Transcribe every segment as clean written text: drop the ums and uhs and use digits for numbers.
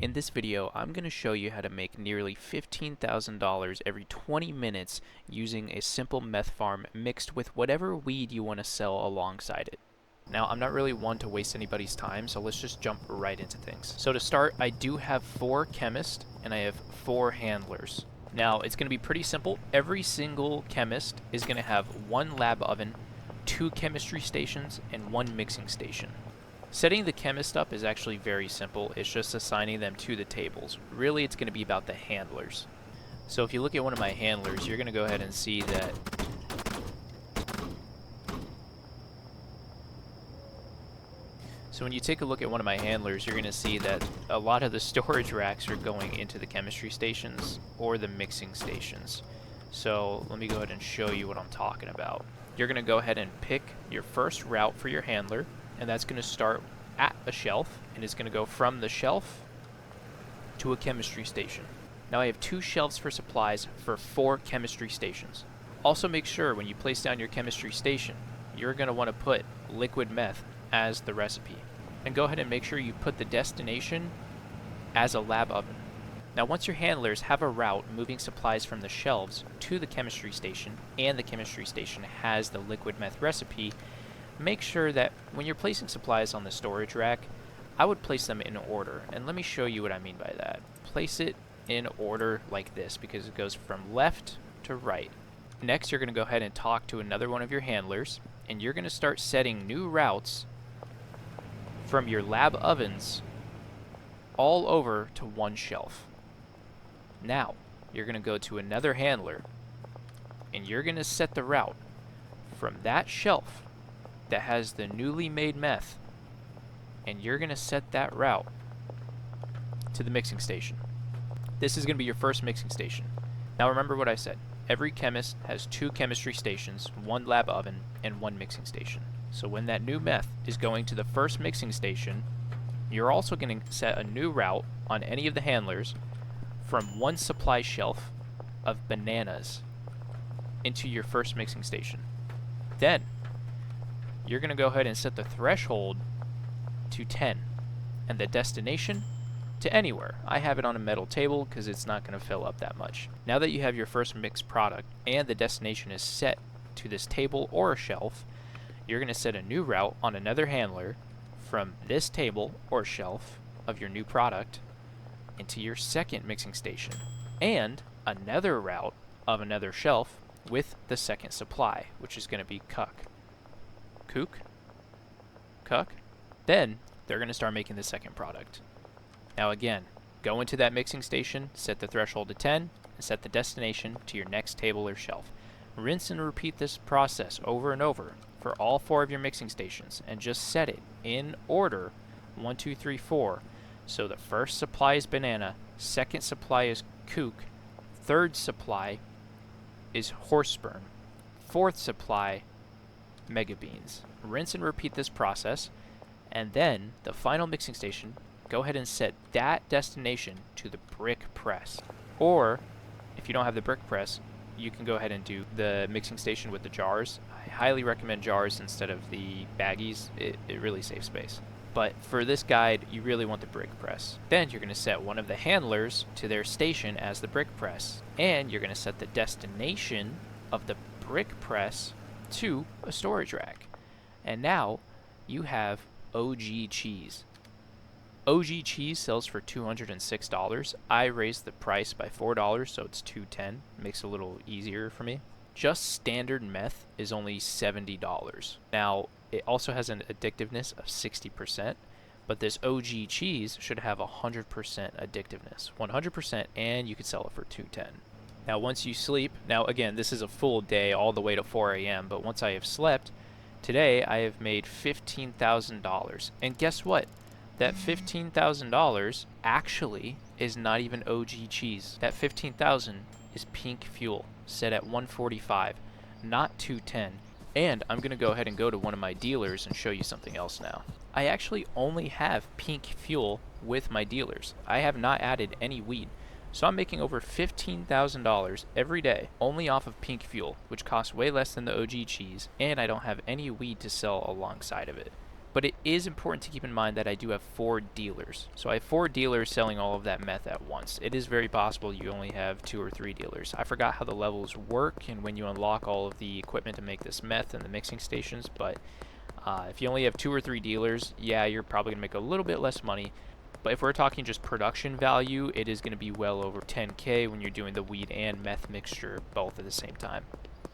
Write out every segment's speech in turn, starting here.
In this video, I'm going to show you how to make nearly $15,000 every 20 minutes using a simple meth farm mixed with whatever weed you want to sell alongside it. Now, I'm not really one to waste anybody's time, so let's just jump right into things. So to start, I do have 4 chemists and I have 4 handlers. Now, it's going to be pretty simple. Every single chemist is going to have 1 lab oven, 2 chemistry stations, and 1 mixing station. Setting the chemist up is actually very simple. It's just assigning them to the tables. Really, it's going to be about the handlers. So if you look at one of my handlers, you're going to go ahead and see that when you take a look at one of my handlers, you're going to see that a lot of the storage racks are going into the chemistry stations or the mixing stations. So let me go ahead and show you what I'm talking about. You're going to go ahead and pick your first route for your handler, and that's going to start at a shelf, and it's going to go from the shelf to a chemistry station. Now I have 2 shelves for supplies for 4 chemistry stations. Also make sure when you place down your chemistry station, you're going to want to put liquid meth as the recipe. And go ahead and make sure you put the destination as a lab oven. Now once your handlers have a route moving supplies from the shelves to the chemistry station, and the chemistry station has the liquid meth recipe, make sure that when you're placing supplies on the storage rack, I would place them in order. And let me show you what I mean by that. Place it in order like this because it goes from left to right. Next, you're going to go ahead and talk to another one of your handlers, and you're going to start setting new routes from your lab ovens all over to one shelf. Now, you're going to go to another handler, and you're going to set the route from that shelf that has the newly made meth, and you're going to set that route to the mixing station. This is going to be your first mixing station. Now remember what I said. Every chemist has 2 chemistry stations, 1 lab oven, and 1 mixing station. So when that new meth is going to the first mixing station, you're also going to set a new route on any of the handlers from 1 supply shelf of bananas into your first mixing station. Then you're going to go ahead and set the threshold to 10 and the destination to anywhere. I have it on a metal table because it's not going to fill up that much. Now that you have your first mixed product and the destination is set to this table or a shelf, you're going to set a new route on another handler from this table or shelf of your new product into your second mixing station, and another route of another shelf with the second supply, which is going to be cuck. Then they're going to start making the second product. Now again, go into that mixing station, set the threshold to 10, and set the destination to your next table or shelf. Rinse and repeat this process over and over for all 4 of your mixing stations, and just set it in order 1, 2, 3, 4. So the first supply is banana, second supply is kook, third supply is horse sperm, fourth supply mega beans. Rinse and repeat this process, and then the final mixing station, go ahead and set that destination to the brick press. Or if you don't have the brick press, you can go ahead and do the mixing station with the jars. I highly recommend jars instead of the baggies. It really saves space. But for this guide, you really want the brick press. Then you're going to set one of the handlers to their station as the brick press. And you're going to set the destination of the brick press to a storage rack. And now you have OG cheese. OG cheese sells for $206. I raised the price by $4, so it's $210. Makes it a little easier for me. Just standard meth is only $70. Now, it also has an addictiveness of 60%, but this OG cheese should have 100% addictiveness. 100%, and you could sell it for $210. Now, once you sleep, now again, this is a full day all the way to 4 a.m., but once I have slept, today I have made $15,000. And guess what? That $15,000 actually is not even OG cheese. That $15,000 is pink fuel, set at 145, not 210. And I'm going to go ahead and go to one of my dealers and show you something else now. I actually only have pink fuel with my dealers. I have not added any weed. So I'm making over $15,000 every day only off of pink fuel, which costs way less than the OG cheese, and I don't have any weed to sell alongside of it. But it is important to keep in mind that I do have 4 dealers. So I have 4 dealers selling all of that meth at once. It is very possible you only have 2 or 3 dealers. I forgot how the levels work and when you unlock all of the equipment to make this meth and the mixing stations, but if you only have 2 or 3 dealers, yeah, you're probably going to make a little bit less money. But if we're talking just production value, it is going to be well over 10K when you're doing the weed and meth mixture both at the same time.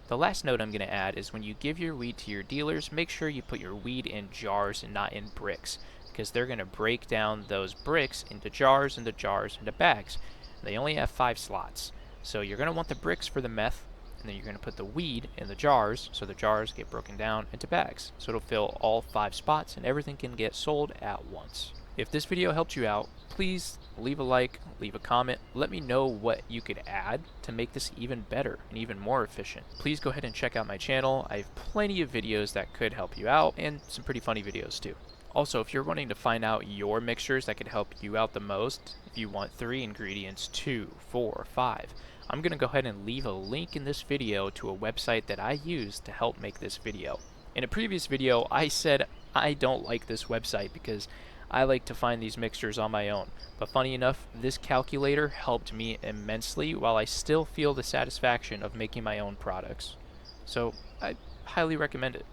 The last note I'm going to add is when you give your weed to your dealers, make sure you put your weed in jars and not in bricks, because they're going to break down those bricks into jars, into jars, into bags. They only have 5 slots. So you're going to want the bricks for the meth, and then you're going to put the weed in the jars, so the jars get broken down into bags. So it'll fill all 5 spots and everything can get sold at once. If this video helped you out, please leave a like, leave a comment, let me know what you could add to make this even better and even more efficient. Please go ahead and check out my channel. I have plenty of videos that could help you out and some pretty funny videos too. Also, if you're wanting to find out your mixtures that could help you out the most, if you want 3 ingredients, 2, 4, 5, I'm going to go ahead and leave a link in this video to a website that I use to help make this video. In a previous video, I said I don't like this website because I like to find these mixtures on my own, but funny enough, this calculator helped me immensely while I still feel the satisfaction of making my own products. So I highly recommend it.